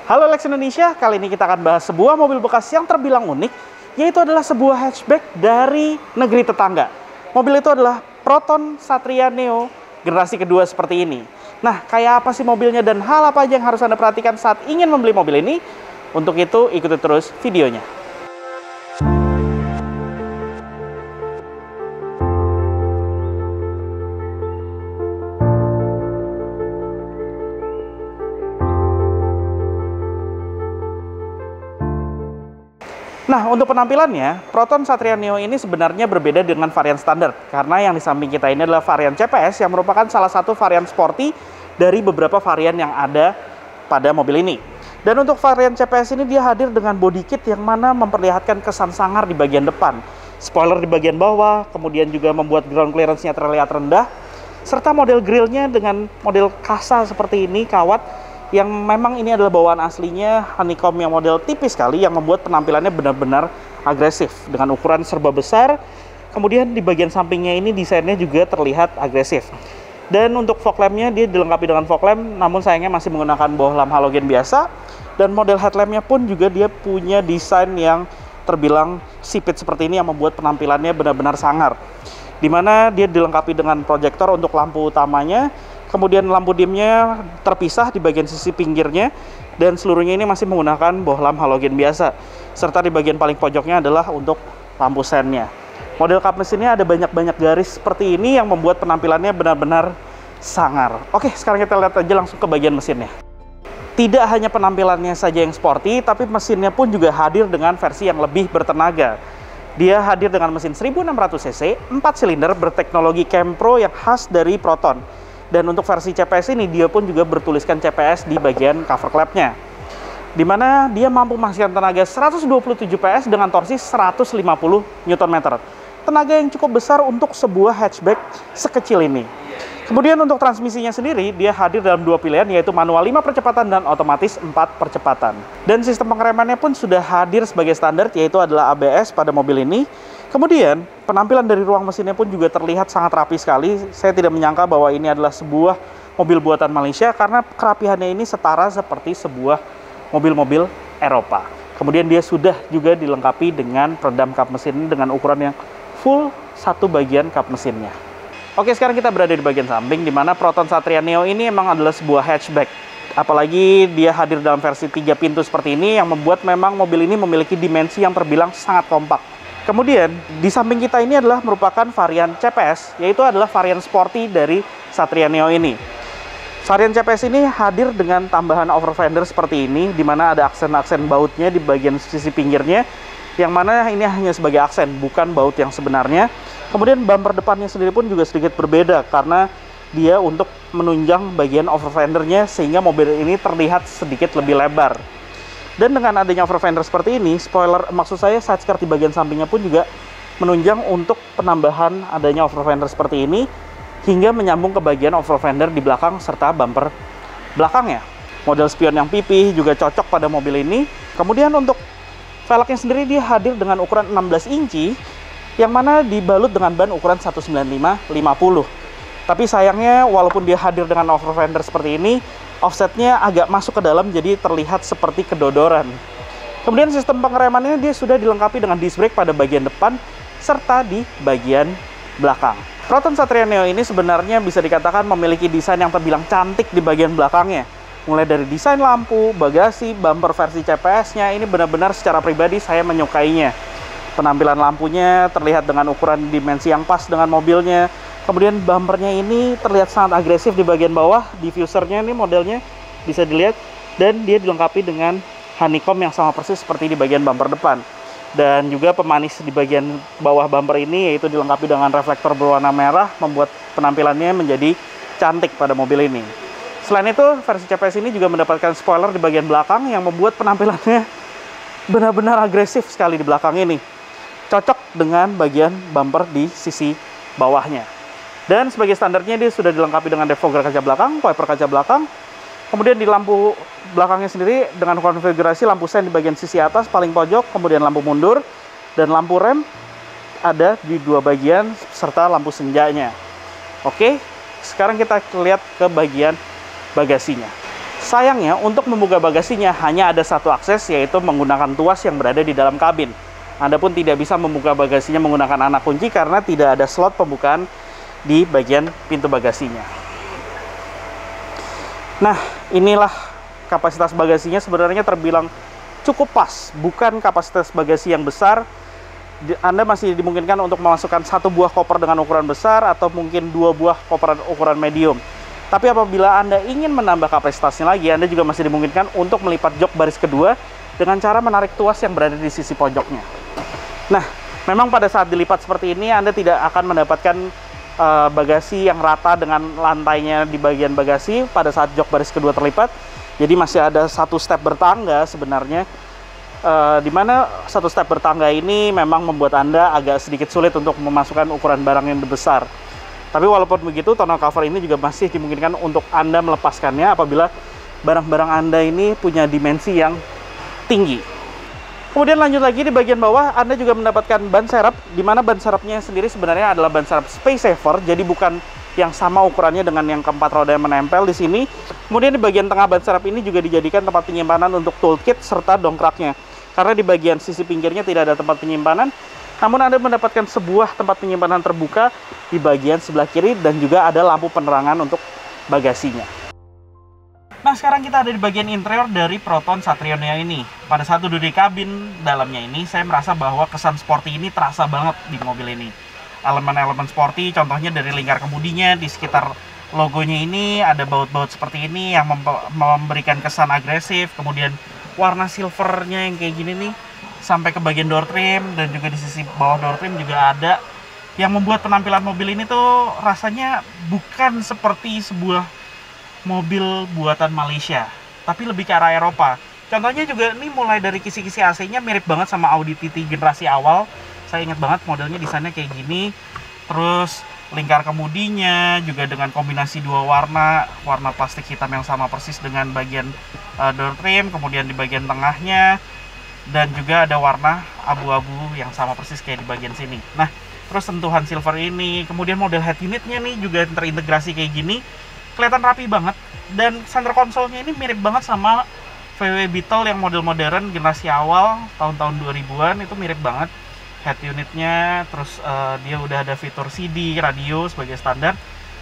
Halo Lex Indonesia, kali ini kita akan bahas sebuah mobil bekas yang terbilang unik, yaitu adalah sebuah hatchback dari negeri tetangga. Mobil itu adalah Proton Satria Neo generasi kedua seperti ini. Nah, kayak apa sih mobilnya dan hal apa aja yang harus Anda perhatikan saat ingin membeli mobil ini? Untuk itu, ikuti terus videonya. Nah, untuk penampilannya, Proton Satria Neo ini sebenarnya berbeda dengan varian standar. Karena yang di samping kita ini adalah varian CPS yang merupakan salah satu varian sporty dari beberapa varian yang ada pada mobil ini. Dan untuk varian CPS ini dia hadir dengan body kit yang mana memperlihatkan kesan sangar di bagian depan. Spoiler di bagian bawah, kemudian juga membuat ground clearance-nya terlihat rendah. Serta model grillnya dengan model kasa seperti ini, kawat, yang memang ini adalah bawaan aslinya honeycomb yang model tipis sekali yang membuat penampilannya benar-benar agresif dengan ukuran serba besar. Kemudian di bagian sampingnya ini desainnya juga terlihat agresif. Dan untuk fog lampnya dia dilengkapi dengan fog lamp, namun sayangnya masih menggunakan bohlam halogen biasa. Dan model headlampnya pun juga dia punya desain yang terbilang sipit seperti ini yang membuat penampilannya benar-benar sangar. Dimana dia dilengkapi dengan proyektor untuk lampu utamanya. Kemudian lampu dimnya terpisah di bagian sisi pinggirnya dan seluruhnya ini masih menggunakan bohlam halogen biasa. Serta di bagian paling pojoknya adalah untuk lampu sennya. Model kap mesinnya ada banyak-banyak garis seperti ini yang membuat penampilannya benar-benar sangar. Oke, sekarang kita lihat aja langsung ke bagian mesinnya. Tidak hanya penampilannya saja yang sporty, tapi mesinnya pun juga hadir dengan versi yang lebih bertenaga. Dia hadir dengan mesin 1600 cc, 4 silinder berteknologi Campro yang khas dari Proton. Dan untuk versi CPS ini dia pun juga bertuliskan CPS di bagian cover clapnya, di mana dia mampu menghasilkan tenaga 127 PS dengan torsi 150 Nm. Tenaga yang cukup besar untuk sebuah hatchback sekecil ini. Kemudian untuk transmisinya sendiri dia hadir dalam dua pilihan, yaitu manual 5 percepatan dan otomatis 4 percepatan. Dan sistem pengeremannya pun sudah hadir sebagai standar, yaitu adalah ABS pada mobil ini. Kemudian, penampilan dari ruang mesinnya pun juga terlihat sangat rapi sekali. Saya tidak menyangka bahwa ini adalah sebuah mobil buatan Malaysia karena kerapihannya ini setara seperti sebuah mobil-mobil Eropa. Kemudian dia sudah juga dilengkapi dengan peredam kap mesin dengan ukuran yang full satu bagian kap mesinnya. Oke, sekarang kita berada di bagian samping, di mana Proton Satria Neo ini emang adalah sebuah hatchback. Apalagi dia hadir dalam versi 3 pintu seperti ini yang membuat memang mobil ini memiliki dimensi yang terbilang sangat kompak. Kemudian, di samping kita ini adalah merupakan varian CPS, yaitu adalah varian sporty dari Satria Neo ini. Varian CPS ini hadir dengan tambahan over fender seperti ini, di mana ada aksen-aksen bautnya di bagian sisi pinggirnya, yang mana ini hanya sebagai aksen, bukan baut yang sebenarnya. Kemudian bumper depannya sendiri pun juga sedikit berbeda, karena dia untuk menunjang bagian over fendernya, sehingga mobil ini terlihat sedikit lebih lebar. Dan dengan adanya over fender seperti ini, spoiler, maksud saya side skirt di bagian sampingnya pun juga menunjang untuk penambahan adanya over fender seperti ini, hingga menyambung ke bagian over fender di belakang serta bumper belakangnya. Model spion yang pipih juga cocok pada mobil ini. Kemudian untuk velgnya sendiri dia hadir dengan ukuran 16 inci, yang mana dibalut dengan ban ukuran 195/50. Tapi sayangnya walaupun dia hadir dengan over fender seperti ini, offsetnya agak masuk ke dalam, jadi terlihat seperti kedodoran. Kemudian sistem pengeremannya dia sudah dilengkapi dengan disc brake pada bagian depan serta di bagian belakang. Proton Satria Neo ini sebenarnya bisa dikatakan memiliki desain yang terbilang cantik di bagian belakangnya. Mulai dari desain lampu, bagasi, bumper versi CPS-nya, ini benar-benar secara pribadi saya menyukainya. Penampilan lampunya terlihat dengan ukuran dimensi yang pas dengan mobilnya. Kemudian bumpernya ini terlihat sangat agresif di bagian bawah. Diffusernya ini modelnya bisa dilihat, dan dia dilengkapi dengan honeycomb yang sama persis seperti di bagian bumper depan. Dan juga pemanis di bagian bawah bumper ini yaitu dilengkapi dengan reflektor berwarna merah, membuat penampilannya menjadi cantik pada mobil ini. Selain itu, versi CPS ini juga mendapatkan spoiler di bagian belakang yang membuat penampilannya benar-benar agresif sekali di belakang ini. Cocok dengan bagian bumper di sisi bawahnya. Dan sebagai standarnya dia sudah dilengkapi dengan defogger kaca belakang, wiper kaca belakang. Kemudian di lampu belakangnya sendiri dengan konfigurasi lampu sen di bagian sisi atas paling pojok, kemudian lampu mundur, dan lampu rem ada di dua bagian serta lampu senjanya. Oke, sekarang kita lihat ke bagian bagasinya. Sayangnya, untuk membuka bagasinya hanya ada satu akses, yaitu menggunakan tuas yang berada di dalam kabin. Anda pun tidak bisa membuka bagasinya menggunakan anak kunci karena tidak ada slot pembukaan di bagian pintu bagasinya. Nah, inilah kapasitas bagasinya, sebenarnya terbilang cukup pas, bukan kapasitas bagasi yang besar. Anda masih dimungkinkan untuk memasukkan satu buah koper dengan ukuran besar atau mungkin dua buah koper ukuran medium. Tapi apabila Anda ingin menambah kapasitasnya lagi, Anda juga masih dimungkinkan untuk melipat jok baris kedua dengan cara menarik tuas yang berada di sisi pojoknya. Nah, memang pada saat dilipat seperti ini, Anda tidak akan mendapatkan bagasi yang rata dengan lantainya di bagian bagasi pada saat jok baris kedua terlipat. Jadi masih ada satu step bertangga sebenarnya, di mana satu step bertangga ini memang membuat Anda agak sedikit sulit untuk memasukkan ukuran barang yang besar. Tapi walaupun begitu, tonneau cover ini juga masih dimungkinkan untuk Anda melepaskannya apabila barang-barang Anda ini punya dimensi yang tinggi. Kemudian lanjut lagi di bagian bawah, Anda juga mendapatkan ban serep, di mana ban serepnya sendiri sebenarnya adalah ban serep space saver, jadi bukan yang sama ukurannya dengan yang keempat roda yang menempel di sini. Kemudian di bagian tengah ban serep ini juga dijadikan tempat penyimpanan untuk toolkit serta dongkraknya. Karena di bagian sisi pinggirnya tidak ada tempat penyimpanan, namun Anda mendapatkan sebuah tempat penyimpanan terbuka di bagian sebelah kiri dan juga ada lampu penerangan untuk bagasinya. Nah, sekarang kita ada di bagian interior dari Proton Satria Neo ini. Pada saat duduk di kabin dalamnya ini, saya merasa bahwa kesan sporty ini terasa banget di mobil ini. Elemen-elemen sporty, contohnya dari lingkar kemudinya, di sekitar logonya ini ada baut-baut seperti ini yang memberikan kesan agresif. Kemudian warna silvernya yang kayak gini nih, sampai ke bagian door trim dan juga di sisi bawah door trim juga ada, yang membuat penampilan mobil ini tuh rasanya bukan seperti sebuah mobil buatan Malaysia, tapi lebih ke arah Eropa. Contohnya juga ini mulai dari kisi-kisi AC-nya mirip banget sama Audi TT generasi awal. Saya ingat banget modelnya desainnya kayak gini. Terus lingkar kemudinya juga dengan kombinasi dua warna, warna plastik hitam yang sama persis dengan bagian door trim, kemudian di bagian tengahnya, dan juga ada warna abu-abu yang sama persis kayak di bagian sini. Nah, terus sentuhan silver ini, kemudian model head unitnya nih juga terintegrasi kayak gini, kelihatan rapi banget. Dan center console-nya ini mirip banget sama VW Beetle yang model modern generasi awal tahun-tahun 2000-an, itu mirip banget head unitnya. Terus dia udah ada fitur CD, radio sebagai standar.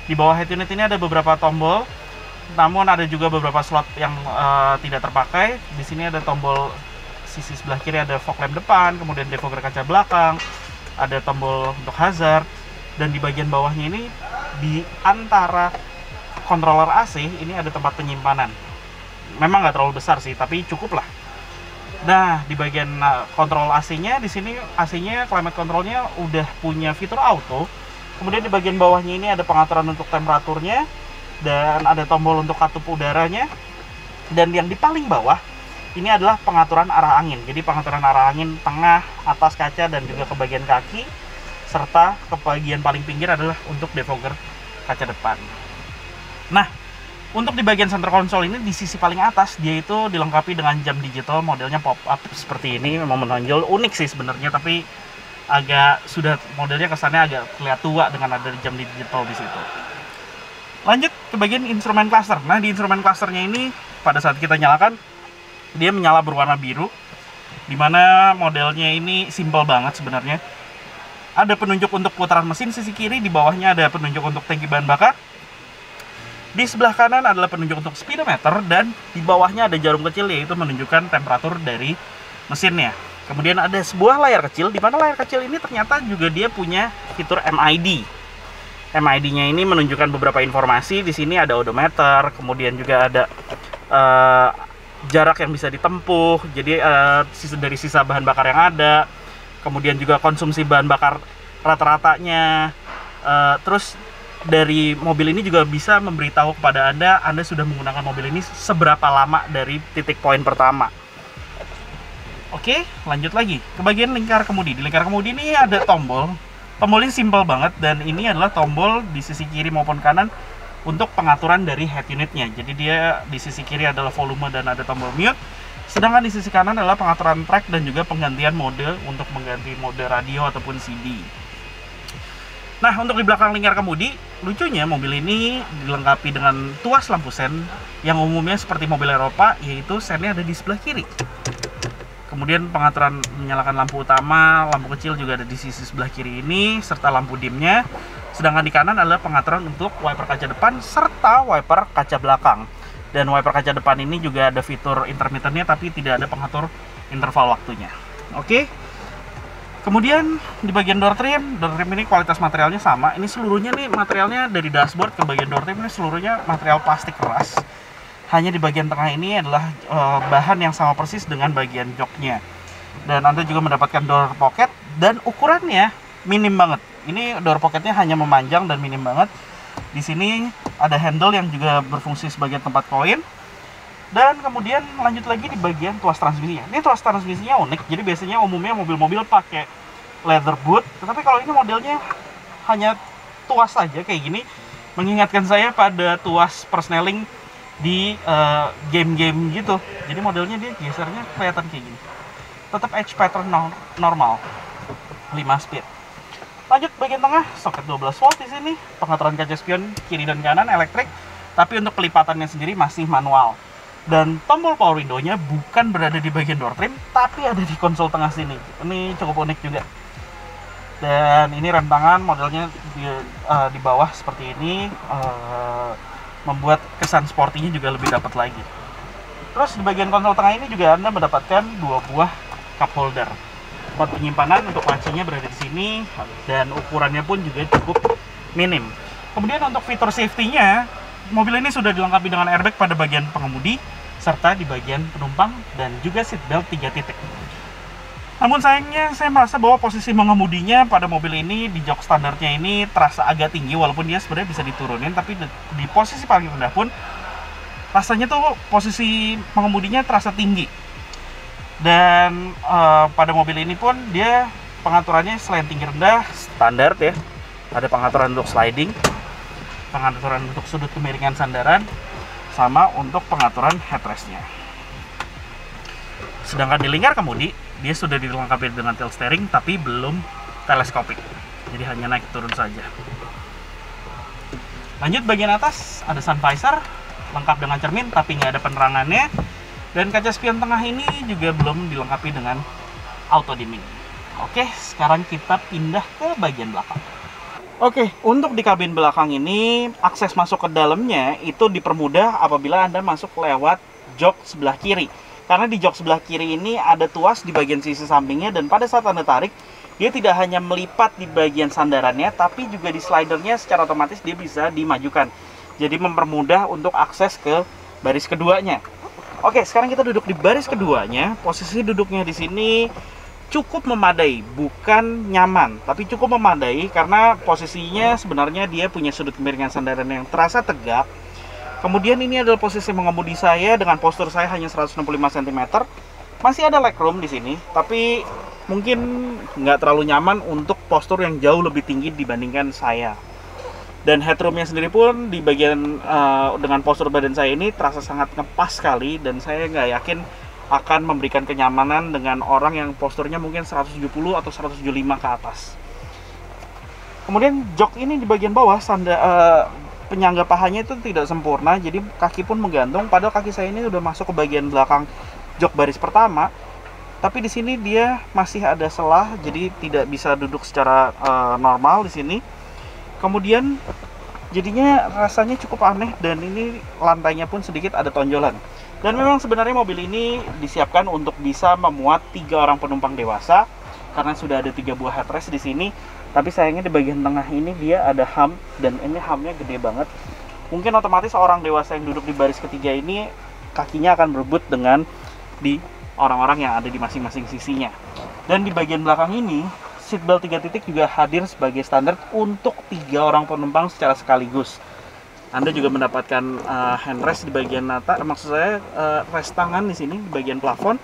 Di bawah head unit ini ada beberapa tombol, namun ada juga beberapa slot yang tidak terpakai. Di sini ada tombol sisi sebelah kiri, ada fog lamp depan, kemudian defogger kaca belakang, ada tombol untuk hazard, dan di bagian bawahnya ini di antara controller AC ini ada tempat penyimpanan. Memang nggak terlalu besar sih, tapi cukup lah. Nah, di bagian kontrol AC-nya, di sini AC-nya, climate control-nya udah punya fitur auto. Kemudian di bagian bawahnya ini ada pengaturan untuk temperaturnya, dan ada tombol untuk katup udaranya. Dan yang di paling bawah ini adalah pengaturan arah angin. Jadi pengaturan arah angin tengah, atas kaca, dan juga ke bagian kaki, serta ke bagian paling pinggir adalah untuk defogger kaca depan. Nah, untuk di bagian center console ini di sisi paling atas dia itu dilengkapi dengan jam digital modelnya pop-up seperti ini. Memang menonjol, unik sih sebenarnya, tapi agak sudah modelnya kesannya agak kelihatan tua dengan ada jam digital di situ. Lanjut ke bagian instrumen cluster. Nah, di instrumen clusternya ini pada saat kita nyalakan dia menyala berwarna biru, dimana modelnya ini simple banget sebenarnya. Ada penunjuk untuk putaran mesin sisi kiri, di bawahnya ada penunjuk untuk tangki bahan bakar. Di sebelah kanan adalah penunjuk untuk speedometer, dan di bawahnya ada jarum kecil yaitu menunjukkan temperatur dari mesinnya. Kemudian ada sebuah layar kecil, di mana layar kecil ini ternyata juga dia punya fitur MID. MID-nya ini menunjukkan beberapa informasi. Di sini ada odometer, kemudian juga ada jarak yang bisa ditempuh, jadi dari sisa bahan bakar yang ada, kemudian juga konsumsi bahan bakar rata-ratanya. Terus dari mobil ini juga bisa memberitahu kepada Anda sudah menggunakan mobil ini seberapa lama dari titik poin pertama. Oke, lanjut lagi ke bagian lingkar kemudi. Di lingkar kemudi ini ada tombol. Tombol ini simple banget, dan ini adalah tombol di sisi kiri maupun kanan untuk pengaturan dari head unitnya. Jadi dia di sisi kiri adalah volume dan ada tombol mute, sedangkan di sisi kanan adalah pengaturan track dan juga penggantian mode untuk mengganti mode radio ataupun CD. Nah, untuk di belakang lingkar kemudi lucunya mobil ini dilengkapi dengan tuas lampu sen yang umumnya seperti mobil Eropa, yaitu sennya ada di sebelah kiri. Kemudian pengaturan menyalakan lampu utama, lampu kecil juga ada di sisi sebelah kiri ini, serta lampu dimnya. Sedangkan di kanan adalah pengaturan untuk wiper kaca depan serta wiper kaca belakang. Dan wiper kaca depan ini juga ada fitur intermittennya, tapi tidak ada pengatur interval waktunya. Oke. Kemudian di bagian door trim ini kualitas materialnya sama. Ini seluruhnya nih materialnya dari dashboard ke bagian door trim ini seluruhnya material plastik keras. Hanya di bagian tengah ini adalah bahan yang sama persis dengan bagian joknya. Dan Anda juga mendapatkan door pocket dan ukurannya minim banget. Ini door pocketnya hanya memanjang dan minim banget. Di sini ada handle yang juga berfungsi sebagai tempat koin. Dan kemudian lanjut lagi di bagian tuas transmisinya. Ini tuas transmisinya unik. Jadi biasanya umumnya mobil-mobil pakai leather boot, tetapi kalau ini modelnya hanya tuas saja kayak gini, mengingatkan saya pada tuas persneling di game-game gitu. Jadi modelnya dia gesernya kelihatan kayak gini. Tetap edge pattern normal, 5 speed. Lanjut bagian tengah, soket 12 volt di sini, pengaturan kaca spion kiri dan kanan elektrik, tapi untuk pelipatannya sendiri masih manual. Dan tombol power window-nya bukan berada di bagian door trim, tapi ada di konsol tengah sini. Ini cukup unik juga. Dan ini rem tangan modelnya di bawah seperti ini, membuat kesan sportinya juga lebih dapat lagi. Terus di bagian konsol tengah ini juga Anda mendapatkan 2 buah cup holder. Tempat penyimpanan untuk lacinya berada di sini, dan ukurannya pun juga cukup minim. Kemudian untuk fitur safety-nya, mobil ini sudah dilengkapi dengan airbag pada bagian pengemudi, serta di bagian penumpang, dan juga seatbelt 3 titik. Namun sayangnya saya merasa bahwa posisi mengemudinya pada mobil ini di jok standarnya ini terasa agak tinggi, walaupun dia sebenarnya bisa diturunin, tapi di posisi paling rendah pun rasanya tuh posisi mengemudinya terasa tinggi. Dan pada mobil ini pun dia pengaturannya selain tinggi rendah standar ya, ada pengaturan untuk sliding, pengaturan untuk sudut kemiringan sandaran, sama untuk pengaturan headrestnya. Sedangkan di lingkar kemudi, dia sudah dilengkapi dengan tilt steering, tapi belum teleskopik. Jadi hanya naik turun saja. Lanjut bagian atas, ada sun visor, lengkap dengan cermin, tapi nggak ada penerangannya. Dan kaca spion tengah ini juga belum dilengkapi dengan auto dimming. Oke, sekarang kita pindah ke bagian belakang. Oke, untuk di kabin belakang ini, akses masuk ke dalamnya itu dipermudah apabila Anda masuk lewat jok sebelah kiri. Karena di jok sebelah kiri ini ada tuas di bagian sisi sampingnya, dan pada saat Anda tarik, dia tidak hanya melipat di bagian sandarannya, tapi juga di slidernya secara otomatis dia bisa dimajukan. Jadi mempermudah untuk akses ke baris keduanya. Oke, sekarang kita duduk di baris keduanya. Posisi duduknya di sini cukup memadai, bukan nyaman, tapi cukup memadai karena posisinya sebenarnya dia punya sudut kemiringan sandaran yang terasa tegap. Kemudian ini adalah posisi mengemudi saya dengan postur saya hanya 165 cm. Masih ada legroom di sini, tapi mungkin nggak terlalu nyaman untuk postur yang jauh lebih tinggi dibandingkan saya. Dan headroomnya sendiri pun di bagian dengan postur badan saya ini terasa sangat ngepas sekali, dan saya nggak yakin akan memberikan kenyamanan dengan orang yang posturnya mungkin 170 atau 175 ke atas. Kemudian jok ini di bagian bawah penyangga pahanya itu tidak sempurna, jadi kaki pun menggantung. Padahal kaki saya ini udah masuk ke bagian belakang jok baris pertama, tapi di sini dia masih ada celah, jadi tidak bisa duduk secara normal di sini. Kemudian jadinya rasanya cukup aneh, dan ini lantainya pun sedikit ada tonjolan. Dan memang sebenarnya mobil ini disiapkan untuk bisa memuat 3 orang penumpang dewasa karena sudah ada 3 buah headrest di sini. Tapi sayangnya di bagian tengah ini dia ada hump, dan ini humpnya gede banget. Mungkin otomatis orang dewasa yang duduk di baris ketiga ini kakinya akan berebut dengan di orang-orang yang ada di masing-masing sisinya. Dan di bagian belakang ini seatbelt 3 titik juga hadir sebagai standar untuk 3 orang penumpang secara sekaligus. Anda juga mendapatkan handrest di bagian maksud saya rest tangan di sini di bagian plafon,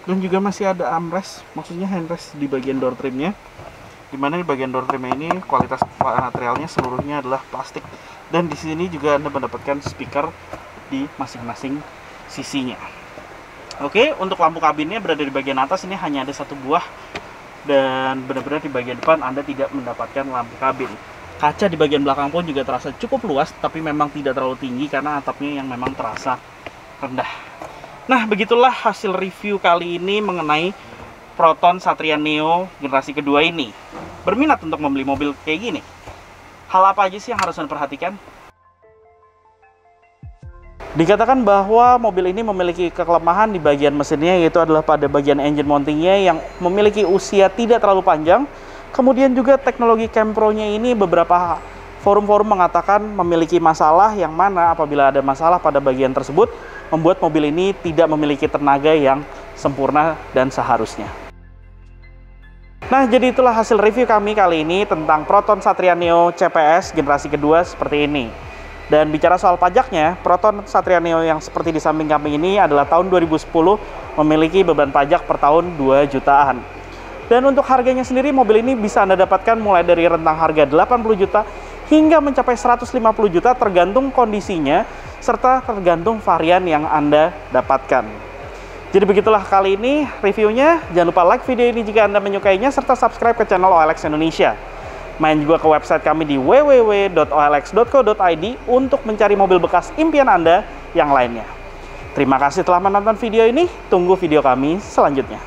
dan juga masih ada armrest, maksudnya handrest di bagian door trimnya. Dimana di bagian door trimnya ini kualitas materialnya seluruhnya adalah plastik, dan di sini juga Anda mendapatkan speaker di masing-masing sisinya. Oke, untuk lampu kabinnya berada di bagian atas, ini hanya ada 1 buah. Dan benar-benar di bagian depan Anda tidak mendapatkan lampu kabin. Kaca di bagian belakang pun juga terasa cukup luas, tapi memang tidak terlalu tinggi karena atapnya yang memang terasa rendah. Nah, begitulah hasil review kali ini mengenai Proton Satria Neo generasi kedua ini. Berminat untuk membeli mobil kayak gini? Hal apa aja sih yang harus Anda perhatikan? Dikatakan bahwa mobil ini memiliki kelemahan di bagian mesinnya, yaitu adalah pada bagian engine mountingnya yang memiliki usia tidak terlalu panjang. Kemudian juga teknologi Campro-nya ini beberapa forum-forum mengatakan memiliki masalah, yang mana apabila ada masalah pada bagian tersebut membuat mobil ini tidak memiliki tenaga yang sempurna dan seharusnya. Nah, jadi itulah hasil review kami kali ini tentang Proton Satria Neo CPS generasi kedua seperti ini. Dan bicara soal pajaknya, Proton Satria Neo yang seperti di samping kami ini adalah tahun 2010, memiliki beban pajak per tahun 2 jutaan. Dan untuk harganya sendiri, mobil ini bisa Anda dapatkan mulai dari rentang harga 80 juta hingga mencapai 150 juta tergantung kondisinya, serta tergantung varian yang Anda dapatkan. Jadi begitulah kali ini reviewnya. Jangan lupa like video ini jika Anda menyukainya, serta subscribe ke channel OLX Indonesia. Main juga ke website kami di www.olx.co.id untuk mencari mobil bekas impian Anda yang lainnya. Terima kasih telah menonton video ini. Tunggu video kami selanjutnya.